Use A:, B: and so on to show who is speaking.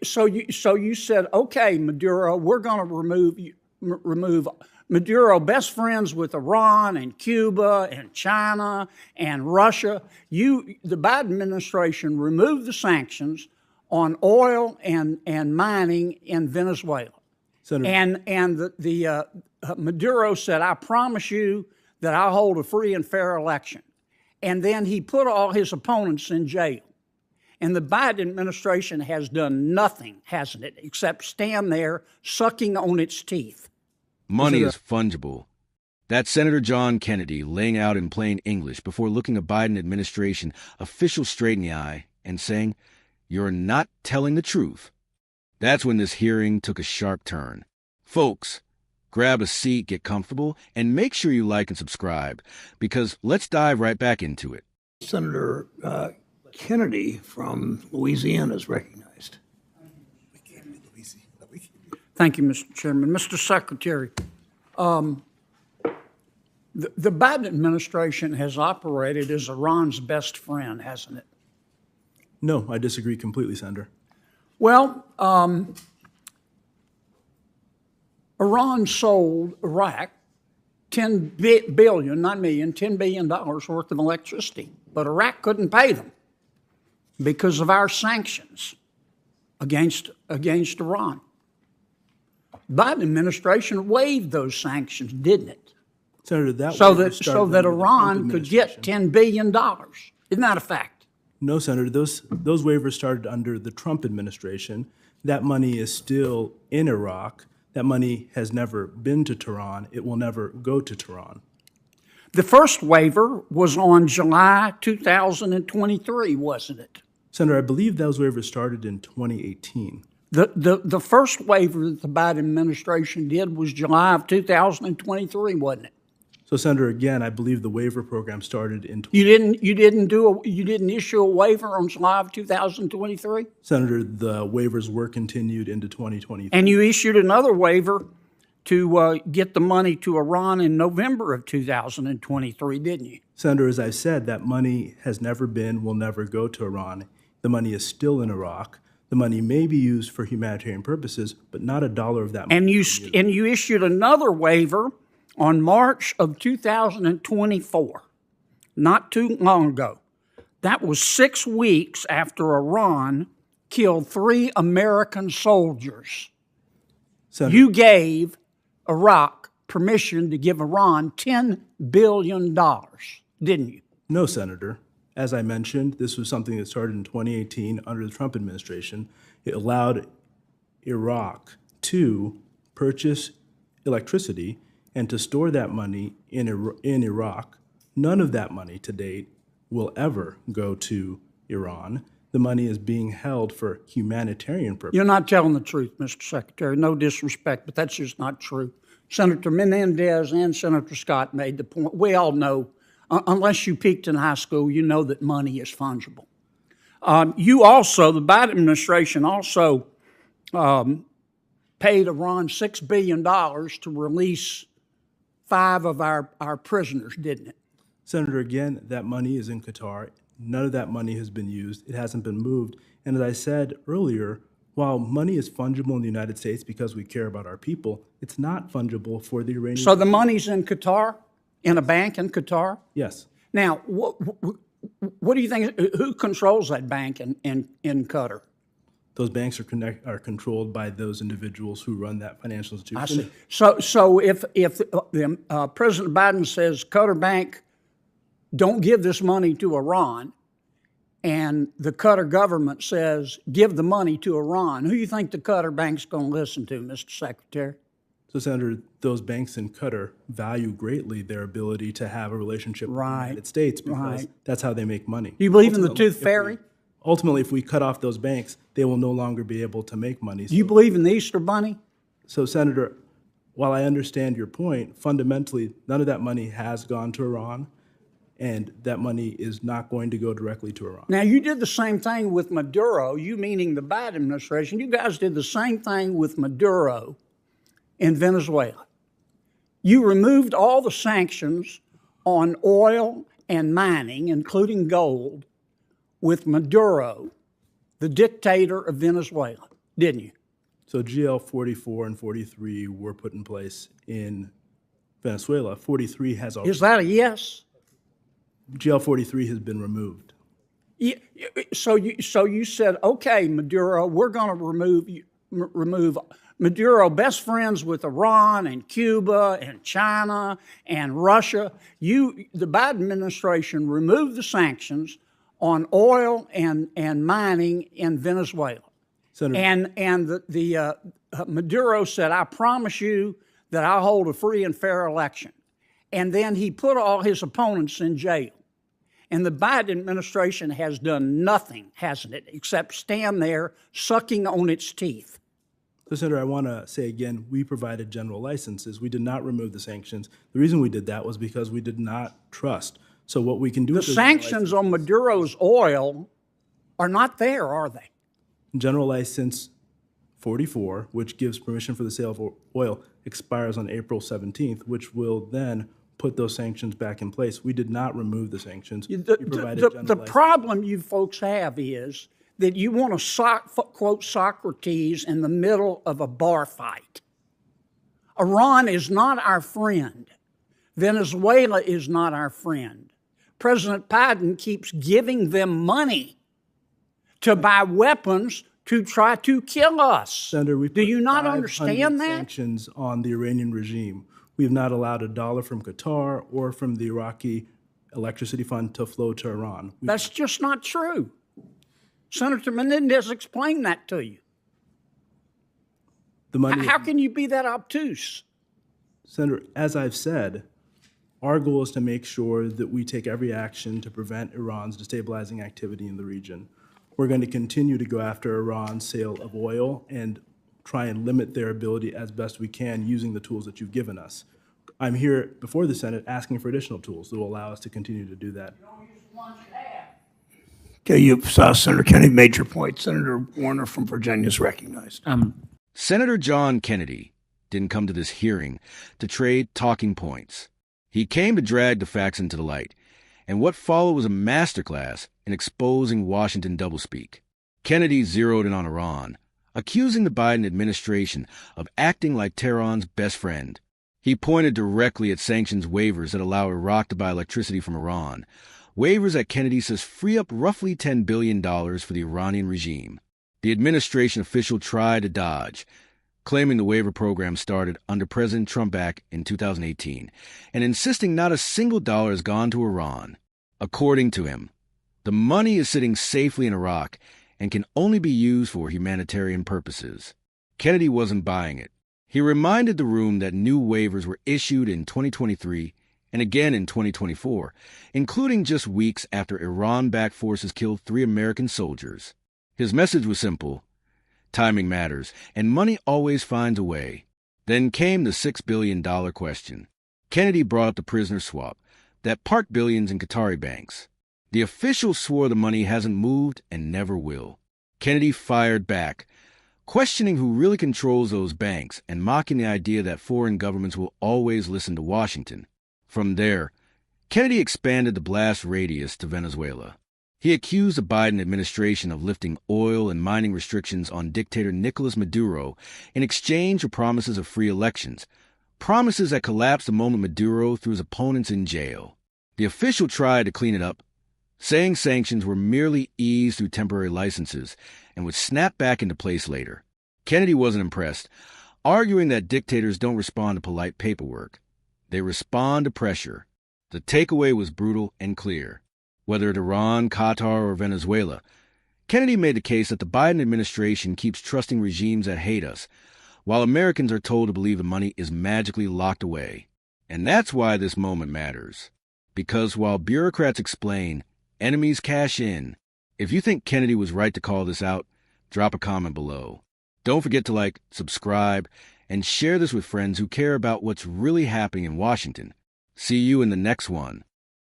A: So you said, okay, Maduro, we're going to remove Maduro, best friends with Iran and Cuba and China and Russia. The Biden administration removed the sanctions on oil and mining in Venezuela. Senator. And Maduro said, I promise you that I'll hold a free and fair election. And then he put all his opponents in jail. And the Biden administration has done nothing, hasn't it, except stand there sucking on its teeth.
B: Money is fungible. That's Senator John Kennedy laying out in plain English before looking a Biden administration official straight in the eye and saying, "You're not telling the truth." That's when this hearing took a sharp turn. Folks, grab a seat, get comfortable, and make sure you like and subscribe, because let's dive right back into it.
C: Senator Kennedy from Louisiana is recognized.
A: Thank you, Mr. Chairman. Mr. Secretary, the Biden administration has operated as Iran's best friend, hasn't it?
D: No, I disagree completely, Senator.
A: Well, Iran sold Iraq $10 billion, not million, $10 billion worth of electricity, but Iraq couldn't pay them because of our sanctions against Iran. Biden administration waived those sanctions, didn't it?
D: Senator,
A: so that Iran could get $10 billion. Isn't that a fact?
D: No, Senator. Those waivers started under the Trump administration. That money is still in Iraq. That money has never been to Tehran. It will never go to Tehran.
A: The first waiver was on July 2023, wasn't it?
D: Senator, I believe those waivers started in 2018.
A: The first waiver that the Biden administration did was July of 2023, wasn't it?
D: So, Senator, again, I believe the waiver program started in.
A: You didn't issue a waiver on July of 2023.
D: Senator, the waivers were continued into 2023.
A: And you issued another waiver to get the money to Iran in November of 2023, didn't you?
D: Senator, as I said, that money has never been, will never go to Iran. The money is still in Iraq. The money may be used for humanitarian purposes, but not a dollar of that money.
A: And you issued another waiver on March of 2024, not too long ago. That was 6 weeks after Iran killed 3 American soldiers.
D: Senator,
A: You gave Iraq permission to give Iran $10 billion, didn't you?
D: No, Senator. As I mentioned, this was something that started in 2018 under the Trump administration. It allowed Iraq to purchase electricity and to store that money in Iraq. None of that money to date will ever go to Iran. The money is being held for humanitarian purposes.
A: You're not telling the truth, Mr. Secretary. No disrespect, but that's just not true. Senator Menendez and Senator Scott made the point. We all know, unless you peaked in high school, you know that money is fungible. The Biden administration also paid Iran $6 billion to release 5 of our prisoners, didn't it?
D: Senator, again, that money is in Qatar. None of that money has been used. It hasn't been moved. And as I said earlier, while money is fungible in the United States because we care about our people, it's not fungible for the Iranian.
A: So the money's in Qatar, in a bank in Qatar?
D: Yes.
A: Now, what do you think? Who controls that bank in Qatar?
D: Those banks are controlled by those individuals who run that financial institution.
A: I see. So if President Biden says Qatar Bank, don't give this money to Iran, and the Qatar government says give the money to Iran, who do you think the Qatar Bank's going to listen to, Mr. Secretary?
D: So, Senator, those banks in Qatar value greatly their ability to have a relationship with the United States because that's how they make money.
A: Do you believe in the tooth fairy?
D: Ultimately, if we cut off those banks, they will no longer be able to make money.
A: Do you believe in the Easter Bunny?
D: So, Senator, while I understand your point, fundamentally, none of that money has gone to Iran, and that money is not going to go directly to Iran.
A: Now, you did the same thing with Maduro, you meaning the Biden administration. You guys did the same thing with Maduro in Venezuela. You removed all the sanctions on oil and mining, including gold, with Maduro, the dictator of Venezuela, didn't you?
D: So GL 44 and 43 were put in place in Venezuela. 43 has already,
A: Is that a yes?
D: GL 43 has been removed.
A: So you said, okay, Maduro, we're going to remove Maduro, best friends with Iran and Cuba and China and Russia. The Biden administration removed the sanctions on oil and mining in Venezuela.
D: Senator,
A: And Maduro said, I promise you that I'll hold a free and fair election. And then he put all his opponents in jail. And the Biden administration has done nothing, hasn't it, except stand there sucking on its teeth.
D: So, Senator, I want to say again, we provided general licenses. We did not remove the sanctions. The reason we did that was because we did not trust. So what we can do
A: The
D: with those general
A: sanctions on Maduro's oil are not there, are they?
D: General License 44, which gives permission for the sale of oil, expires on April 17th, which will then put those sanctions back in place. We did not remove the sanctions. We provided general
A: The
D: license.
A: problem you folks have is that you want to quote Socrates in the middle of a bar fight. Iran is not our friend. Venezuela is not our friend. President Biden keeps giving them money to buy weapons to try to kill us.
D: Senator, we
A: Do you
D: put
A: not
D: 500
A: understand that?
D: sanctions on the Iranian regime. We have not allowed $1 from Qatar or from the Iraqi electricity fund to flow to Iran.
A: That's just not true. Senator Menendez explained that to you.
D: The money,
A: How can you be that obtuse?
D: Senator, as I've said, our goal is to make sure that we take every action to prevent Iran's destabilizing activity in the region. We're going to continue to go after Iran's sale of oil and try and limit their ability as best we can using the tools that you've given us. I'm here before the Senate asking for additional tools that will allow us to continue to do that.
C: Okay, you saw Senator Kennedy made your point. Senator Warner from Virginia is recognized.
B: Senator John Kennedy didn't come to this hearing to trade talking points. He came to drag the facts into the light, and what followed was a masterclass in exposing Washington doublespeak. Kennedy zeroed in on Iran, accusing the Biden administration of acting like Tehran's best friend. He pointed directly at sanctions waivers that allow Iraq to buy electricity from Iran, waivers that Kennedy says free up roughly $10 billion for the Iranian regime. The administration official tried to dodge, claiming the waiver program started under President Trump back in 2018, and insisting not a single dollar has gone to Iran. According to him, the money is sitting safely in Iraq and can only be used for humanitarian purposes. Kennedy wasn't buying it. He reminded the room that new waivers were issued in 2023 and again in 2024, including just weeks after Iran-backed forces killed 3 American soldiers. His message was simple: timing matters, and money always finds a way. Then came the $6 billion question. Kennedy brought up the prisoner swap that parked billions in Qatari banks. The officials swore the money hasn't moved and never will. Kennedy fired back, questioning who really controls those banks and mocking the idea that foreign governments will always listen to Washington. From there, Kennedy expanded the blast radius to Venezuela. He accused the Biden administration of lifting oil and mining restrictions on dictator Nicolas Maduro in exchange for promises of free elections, promises that collapsed the moment Maduro threw his opponents in jail. The official tried to clean it up, saying sanctions were merely eased through temporary licenses and would snap back into place later. Kennedy wasn't impressed, arguing that dictators don't respond to polite paperwork. They respond to pressure. The takeaway was brutal and clear. Whether at Iran, Qatar, or Venezuela, Kennedy made the case that the Biden administration keeps trusting regimes that hate us, while Americans are told to believe the money is magically locked away. And that's why this moment matters. Because while bureaucrats explain, enemies cash in. If you think Kennedy was right to call this out, drop a comment below. Don't forget to like, subscribe, and share this with friends who care about what's really happening in Washington. See you in the next one.